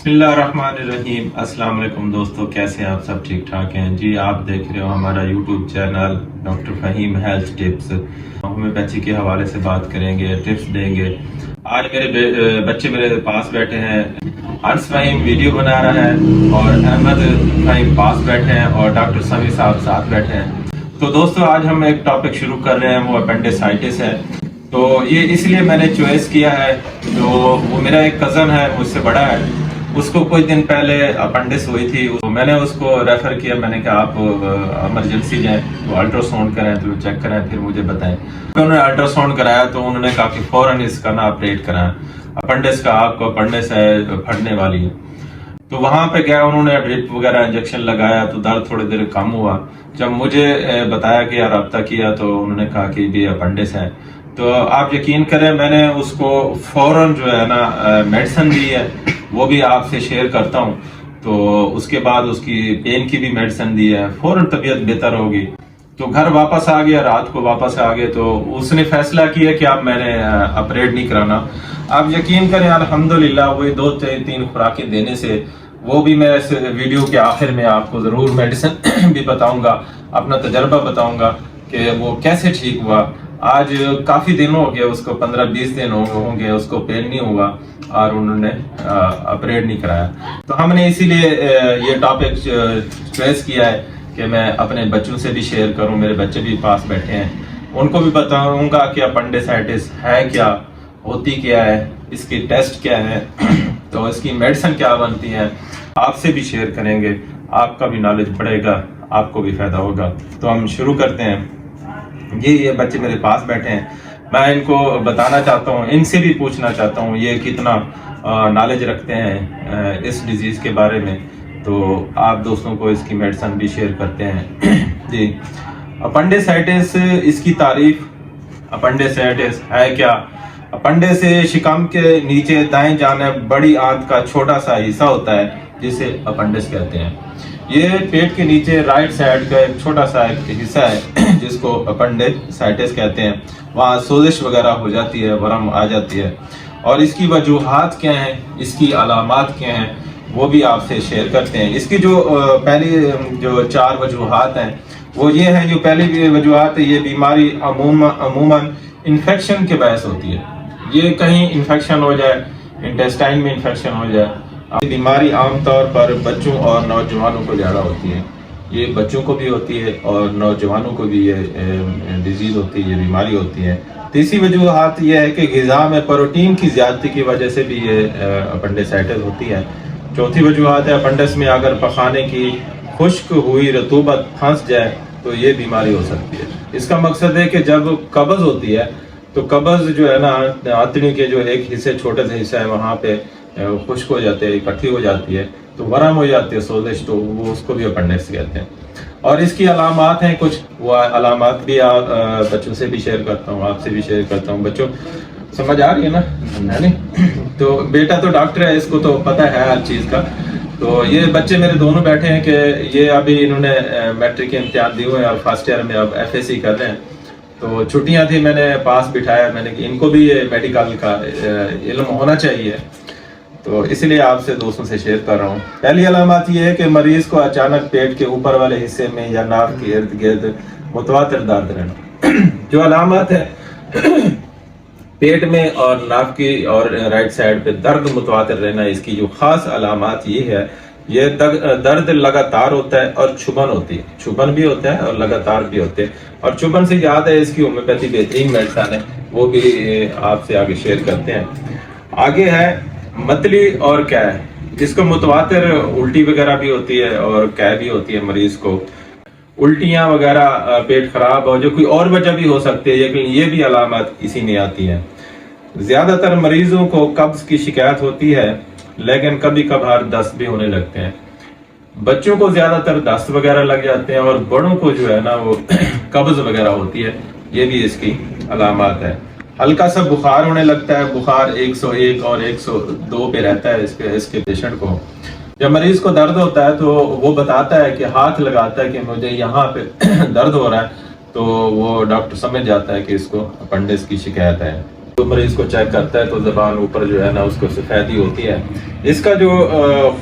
بسم اللہ الرحمن الرحیم۔ السلام علیکم دوستو، کیسے ہیں آپ سب؟ ٹھیک ٹھاک ہیں جی؟ آپ دیکھ رہے ہو ہمارا YouTube channel doctor Faheem health tips. Homeopathy کے حوالے سے بات کریں گے، ٹپس دیں گے۔ آج میرے بچے میرے پاس بیٹھے ہیں، انس فہیم ویڈیو بنا رہا ہے اور احمد فہیم پاس بیٹھے ہیں اور ڈاکٹر سمیع صاحب ساتھ بیٹھے ہیں۔ تو دوستو آج ہم ایک ٹاپک شروع کر رہے ہیں، وہ اپینڈیسائٹس ہے۔ تو یہ اس لیے میں نے چوائس کیا ہے، تو وہ میرا ایک کزن ہے، مجھ سے بڑا ہے، اس کو کچھ دن پہلے اپنڈس ہوئی تھی۔ میں نے اس کو ریفر کیا، میں نے کہا آپ ایمرجنسی جائیں تو الٹرا ساؤنڈ کریں، تو چیک کریں، پھر مجھے بتائیں۔ انہوں نے الٹرا ساؤنڈ کرایا تو انہوں نے کہا کہ فوراً اس کا نا آپریٹ کرائیں، اپنڈس کا آپ کو اپنڈس ہے، پھٹنے والی ہے۔ تو وہاں پہ گیا، انہوں نے ڈرپ وغیرہ انجیکشن لگایا تو درد تھوڑی دیر کم ہوا۔ جب مجھے بتایا گیا، رابطہ کیا، تو انہوں نے کہا کہ یہ اپنڈس ہے۔ تو آپ یقین کریں، میں نے اس کو فوراً جو ہے نا میڈیسن دی ہے، وہ بھی آپ سے شیئر کرتا ہوں۔ تو اس کے بعد اس کی پین کی بھی میڈیسن دی ہے، فوراً طبیعت بہتر ہوگی۔ تو گھر واپس آ گیا، رات کو واپس آ گئے، تو اس نے فیصلہ کیا کہ اب میں نے آپریٹ نہیں کرانا۔ آپ یقین کریں الحمدللہ وہی 2-3 خوراکیں دینے سے، وہ بھی میں اس ویڈیو کے آخر میں آپ کو ضرور میڈیسن بھی بتاؤں گا، اپنا تجربہ بتاؤں گا کہ وہ کیسے ٹھیک ہوا۔ آج کافی دن ہو گیا، اس کو 15-20 دن ہوں گے، اس کو پین نہیں ہوا اور انہوں نے آپریٹ نہیں کرایا۔ تو ہم نے اسی لیے یہ ٹاپک چوائس کیا ہے کہ میں اپنے بچوں سے بھی شیئر کروں، میرے بچے بھی پاس بیٹھے ہیں، ان کو بھی بتاؤں گا کہ اپنڈیسائٹس ہے کیا، ہوتی کیا ہے، اس کی ٹیسٹ کیا ہے، تو اس کی میڈیسن کیا بنتی ہے، آپ سے بھی شیئر کریں گے، آپ کا بھی نالج بڑھے گا، آپ کو بھی فائدہ ہوگا۔ تو ہم شروع کرتے ہیں۔ یہ بچے میرے پاس بیٹھے ہیں، میں ان کو بتانا چاہتا ہوں، ان سے بھی پوچھنا چاہتا ہوں یہ کتنا نالج رکھتے ہیں اس ڈیزیز کے بارے میں، تو آپ دوستوں کو اس کی میڈیسن بھی شیئر کرتے ہیں۔ جی، اپنڈیسائٹس، اس کی تعریف، اپنڈیسائٹس ہے کیا؟ اپنڈس شکم کے نیچے دائیں جانب بڑی آنت کا چھوٹا سا حصہ ہوتا ہے جسے اپنڈس کہتے ہیں۔ یہ پیٹ کے نیچے رائٹ سائڈ کا ایک چھوٹا سا ایک حصہ ہے جس کو اپنڈیسائٹس کہتے ہیں۔ وہاں سوزش وغیرہ ہو جاتی ہے، ورم آ جاتی ہے، اور اس کی وجوہات کیا ہیں، اس کی علامات کیا ہیں، وہ بھی آپ سے شیئر کرتے ہیں۔ اس کی جو پہلی جو 4 وجوہات ہیں وہ یہ ہیں۔ جو پہلی وجوہات ہے، یہ بیماری عموماً انفیکشن کے باعث ہوتی ہے۔ یہ کہیں انفیکشن ہو جائے، انٹیسٹائن میں انفیکشن ہو جائے۔ بیماری عام طور پر بچوں اور نوجوانوں کو زیادہ ہوتی ہے، یہ بچوں کو بھی ہوتی ہے اور نوجوانوں کو بھی یہ ڈیزیز ہوتی ہے، یہ بیماری ہوتی ہے۔ تیسری وجوہات یہ ہے کہ غذا میں پروٹین کی زیادتی کی وجہ سے بھی یہ اپنڈیسائٹس ہوتی ہے۔ چوتھی وجوہات ہے، اپنڈس میں اگر پخانے کی خشک ہوئی رطوبت پھنس جائے تو یہ بیماری ہو سکتی ہے۔ اس کا مقصد ہے کہ جب قبض ہوتی ہے تو قبض جو ہے نا آنتڑی کے جو ایک حصے، چھوٹے سے حصہ ہے، وہاں پہ خشک ہو جاتے ہیں، اکٹھی ہو جاتی ہے، تو ورم ہو جاتی ہے، سوزش، تو وہ اس کو بھی اپنڈکس کہتے ہیں۔ اور اس کی علامات ہیں کچھ، وہ علامات بھی بچوں سے بھی شیئر کرتا ہوں، آپ سے بھی شیئر کرتا ہوں۔ بچوں سمجھ آ رہی ہے نا؟ نہیں تو بیٹا تو ڈاکٹر ہے، اس کو تو پتہ ہے ہر چیز کا۔ تو یہ بچے میرے دونوں بیٹھے ہیں کہ یہ ابھی انہوں نے میٹرک کے امتحان دیے ہوئے ہیں اور فرسٹ ایئر میں اب FSC کر رہے ہیں۔ تو چھٹیاں تھیں، میں نے پاس بٹھایا، میں نے کہ ان کو بھی یہ میڈیکل کا علم ہونا چاہیے، تو اس لیے آپ سے دوستوں سے شیئر کر رہا ہوں۔ پہلی علامات یہ ہے کہ مریض کو اچانک پیٹ کے اوپر والے حصے میں یا ناف کے ارد گرد متواتر درد رہنا۔ جو علامات ہے پیٹ میں اور ناف کی اور رائٹ سائڈ پہ درد متواتر رہنا، اس کی جو خاص علامات یہ ہے، یہ درد لگاتار ہوتا ہے اور چھبن ہوتی ہے، چھبن بھی ہوتا ہے اور لگاتار بھی ہوتے ہیں۔ اور چھبن سے یاد ہے، اس کی ہومیوپیتھی بہترین میڈیسن ہے، وہ بھی آپ سے آگے شیئر کرتے ہیں۔ آگے ہے متلی اور قے، جس کو متواتر الٹی وغیرہ بھی ہوتی ہے اور قے بھی ہوتی ہے۔ مریض کو الٹیاں وغیرہ، پیٹ خراب ہو، جو کوئی اور وجہ بھی ہو سکتی ہے، لیکن یہ بھی علامات اسی میں آتی ہیں۔ زیادہ تر مریضوں کو قبض کی شکایت ہوتی ہے، لیکن کبھی کبھار دست بھی ہونے لگتے ہیں۔ بچوں کو زیادہ تر دست وغیرہ لگ جاتے ہیں اور بڑوں کو جو ہے نا وہ قبض وغیرہ ہوتی ہے، یہ بھی اس کی علامات ہے۔ ہلکا سا بخار ہونے لگتا ہے، بخار 101 اور 102 پہ رہتا ہے اس کے پیشنٹ کو۔ جب مریض کو درد ہوتا ہے تو وہ بتاتا ہے کہ ہاتھ لگاتا ہے کہ مجھے یہاں پہ درد ہو رہا ہے، تو وہ ڈاکٹر سمجھ جاتا ہے کہ اس کو اپنڈس کی شکایت ہے۔ تو مریض کو چیک کرتا ہے تو زبان اوپر جو ہے نا اس کو سفیدی ہوتی ہے. اس کا جو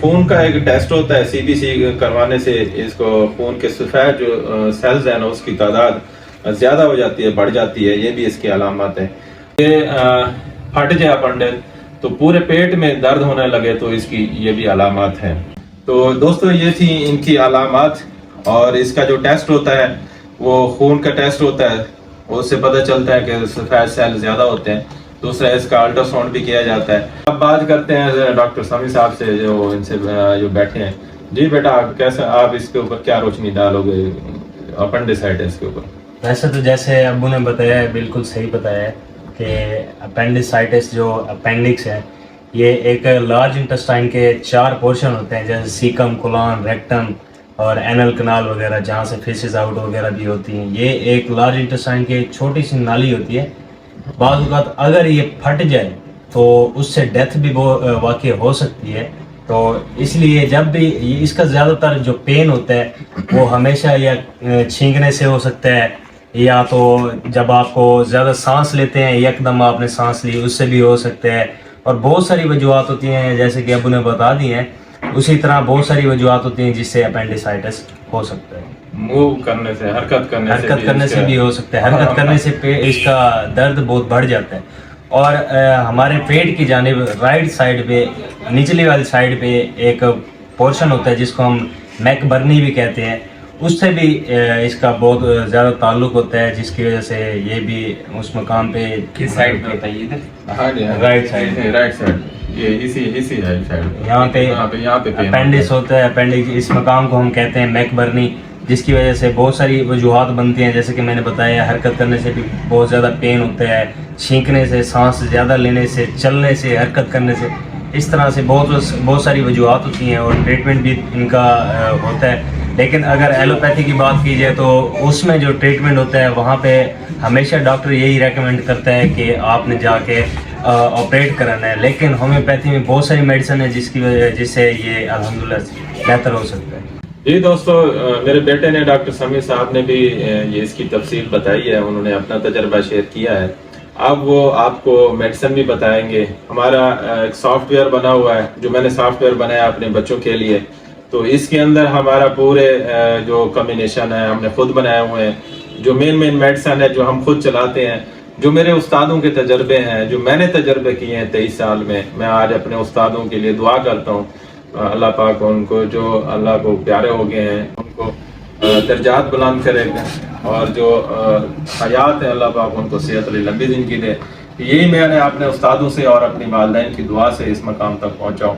خون کا ایک ٹیسٹ ہوتا ہے سی بی سی کروانے سے اس کو خون کے سفید جو سیلز ہیں نا اس کی تعداد زیادہ ہو جاتی ہے, بڑھ جاتی ہے. یہ بھی اس کی علامات ہیں. یہ پھٹ جائے اپنڈکس تو پورے پیٹ میں درد ہونے لگے تو اس کی یہ بھی علامات ہیں. تو دوستو یہ تھی ان کی علامات. اور اس کا جو ٹیسٹ ہوتا ہے وہ خون کا ٹیسٹ ہوتا ہے, اس سے پتہ چلتا ہے کہ سفید سیل زیادہ ہوتے ہیں. دوسرا اس کا الٹرا ساؤنڈ بھی کیا جاتا ہے. اب بات کرتے ہیں ڈاکٹر سمیع صاحب سے جو ان سے جو بیٹھے ہیں. جی بیٹا کیسے آپ اس کے اوپر کیا روشنی ڈالو گے اپنڈیسائٹس کے اوپر؟ ویسے تو جیسے ابو نے بتایا ہے بالکل صحیح بتایا ہے کہ اپینڈیسائٹس جو اپینڈکس ہے یہ ایک لارج انٹسٹائن کے 4 پورشن ہوتے ہیں, جیسے سیکم, کولون, ریکٹم اور اینل کنال وغیرہ, جہاں سے فیسز آؤٹ وغیرہ بھی ہوتی ہیں. یہ ایک لارج انٹسٹائن کی چھوٹی سی نالی ہوتی ہے. بعض اوقات اگر یہ پھٹ جائے تو اس سے ڈیتھ بھی واقع ہو سکتی ہے. تو اس لیے جب بھی اس کا زیادہ تر جو پین ہوتا ہے وہ ہمیشہ یا چھینکنے سے ہو سکتا ہے, یا تو جب آپ کو زیادہ سانس لیتے ہیں یک دم آپ نے سانس لی اس سے بھی ہو سکتا ہے. اور بہت ساری وجوہات ہوتی ہیں جیسے کہ ابو نے بتا دی ہیں. اسی طرح بہت ساری وجوہات ہوتی ہیں جس سے اپینڈیسائٹس ہو سکتا ہے. موو کرنے سے, حرکت کرنے سے بھی ہو سکتا ہے. حرکت کرنے سے اس کا درد بہت بڑھ جاتا ہے. اور ہمارے پیٹ کی جانب رائٹ سائڈ پہ نچلی والی سائڈ پہ ایک پورشن ہوتا ہے جس کو ہم میک برنی بھی کہتے ہیں, اس سے بھی اس کا بہت زیادہ تعلق ہوتا ہے, جس کی وجہ سے یہ بھی اس مقام پہ کس سائڈ پہ ہوتا ہے یہ؟ ہاں جی رائٹ سائڈ, یہ اسی سائڈ یہاں پہ اپینڈکس ہوتا ہے. اپینڈکس اس مقام کو ہم کہتے ہیں میک برنی, جس کی وجہ سے بہت ساری وجوہات بنتی ہیں. جیسے کہ میں نے بتایا حرکت کرنے سے بھی بہت زیادہ پین ہوتا ہے, چھینکنے سے, سانس زیادہ لینے سے, چلنے سے, حرکت کرنے سے, اس طرح سے بہت ساری وجوہات ہوتی ہیں. اور ٹریٹمنٹ بھی ان کا ہوتا ہے. لیکن اگر ایلوپیتھی کی بات کی جائے تو اس میں جو ٹریٹمنٹ ہوتا ہے وہاں پہ ہمیشہ ڈاکٹر یہی ریکمینڈ کرتا ہے کہ آپ نے جا کے آپریٹ کرانا ہے. لیکن ہومیوپیتھی میں بہت ساری میڈیسن ہے جس سے یہ الحمدللہ بہتر ہو سکتا ہے. جی دوستو, میرے بیٹے نے ڈاکٹر سمیع صاحب نے بھی یہ اس کی تفصیل بتائی ہے, انہوں نے اپنا تجربہ شیئر کیا ہے. اب وہ آپ کو میڈیسن بھی بتائیں گے. ہمارا ایک سافٹ ویئر بنا ہوا ہے جو میں نے سافٹ ویئر بنایا اپنے بچوں کے لیے. تو اس کے اندر ہمارا پورے جو کمبینیشن ہے ہم نے خود بنائے ہوئے ہیں. جو مین میڈیسن ہے جو ہم خود چلاتے ہیں, جو میرے استادوں کے تجربے ہیں, جو میں نے تجربے کیے ہیں 23 سال میں آج اپنے استادوں کے لیے دعا کرتا ہوں. اللہ پاک ان کو جو اللہ کو پیارے ہو گئے ہیں ان کو درجات بلند کرے گا, اور جو حیات ہے اللہ پاک ان کو صحت علی لمبی زندگی دے. یہی میں نے اپنے استادوں سے اور اپنی والدین کی دعا سے اس مقام تک پہنچا ہوں.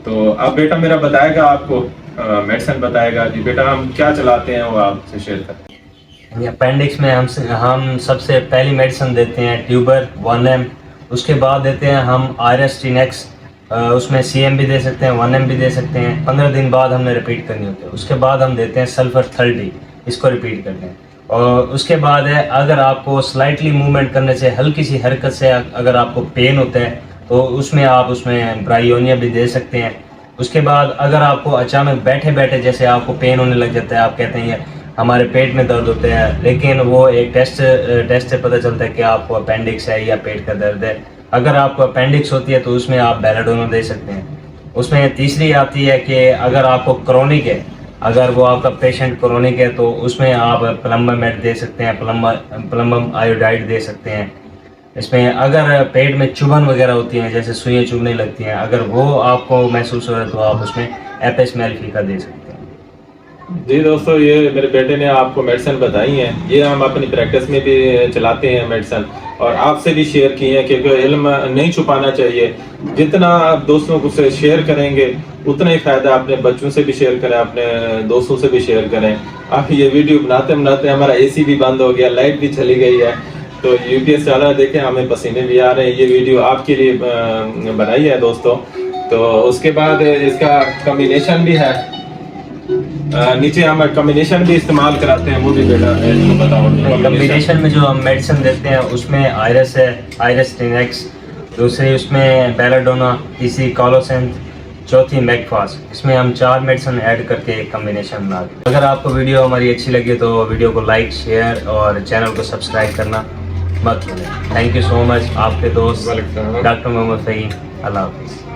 تو اب بیٹا میرا بتائے گا آپ کو میڈیسن بتائے گا. جی بیٹا ہم کیا چلاتے ہیں وہ آپ سے شیئر کریں. اپینڈکس میں ہم سب سے پہلی میڈیسن دیتے ہیں ٹیوبر 1M. اس کے بعد دیتے ہیں ہم آئرس ٹینیکس, اس میں CM بھی دے سکتے ہیں, 1M بھی دے سکتے ہیں. 15 دن بعد ہم نے ریپیٹ کرنی ہوتی ہے. اس کے بعد ہم دیتے ہیں سلفر 30, اس کو ریپیٹ کرتے ہیں. اور اس کے بعد ہے اگر آپ کو سلائٹلی موومنٹ کرنے سے, ہلکی سی حرکت سے اگر آپ کو پین ہوتا ہے تو اس میں آپ برائیونیا بھی دے سکتے ہیں. اس کے بعد اگر آپ کو اچانک بیٹھے جیسے آپ کو پین ہونے لگ جاتا ہے, آپ کہتے ہیں ہمارے پیٹ میں درد ہوتے ہیں, لیکن وہ ایک ٹیسٹ سے پتہ چلتا ہے کہ آپ کو اپینڈکس ہے یا پیٹ کا درد ہے. اگر آپ کو اپینڈکس ہوتی ہے تو اس میں آپ بیلاڈونا دے سکتے ہیں. اس میں تیسری آتی ہے کہ اگر آپ کو کرونک ہے, اگر وہ آپ کا پیشنٹ کرونک ہے تو اس میں آپ پلمبامیٹ دے سکتے ہیں, پلمبم آیوڈائڈ دے سکتے ہیں. اس میں اگر پیٹ میں چبھن وغیرہ ہوتی ہیں جیسے سوئیاں چبھنے لگتی ہیں, اگر وہ آپ کو محسوس ہو رہا ہے تو آپ اس میں ایپس میلفی کا دے سکتے ہیں. جی دوستو, یہ میرے بیٹے نے آپ کو میڈیسن بتائی ہیں, یہ ہم اپنی پریکٹس میں بھی چلاتے ہیں میڈیسن, اور آپ سے بھی شیئر کی ہیں کیونکہ علم نہیں چھپانا چاہیے. جتنا آپ دوستوں کو سے شیئر کریں گے اتنا ہی فائدہ. اپنے بچوں سے بھی شیئر کریں, اپنے دوستوں سے بھی شیئر کریں. آپ یہ ویڈیو بناتے ہمارا AC بھی بند ہو گیا, لائٹ بھی چلی گئی ہے, تو UPS چل رہا ہے, دیکھیں ہمیں پسینے بھی آ رہے ہیں. یہ ویڈیو آپ کے لیے بنائی ہے دوستوں. تو اس کے بعد اس کا کمبینیشن بھی ہے, نیچے ہم کمبینیشن بھی استعمال کراتے ہیں, وہ بھی بیٹا بتاؤ. کمبینیشن میں جو ہم میڈیسن دیتے ہیں اس میں آئرس ہے, آئرس ٹینیکس, دوسری اس میں بیلاڈونا, تیسری کالوسینتھ, چوتھی میکفاس. اس میں ہم 4 میڈیسن ایڈ کر کے ایک کمبینیشن بنا دیں. اگر آپ کو ویڈیو ہماری اچھی لگی تو ویڈیو کو لائک, شیئر اور چینل کو سبسکرائب کرنا. مت بھولیں. تھینک یو سو مچ. آپ کے دوست وعلیکم السلام. ڈاکٹر محمد فہیم. اللہ حافظ.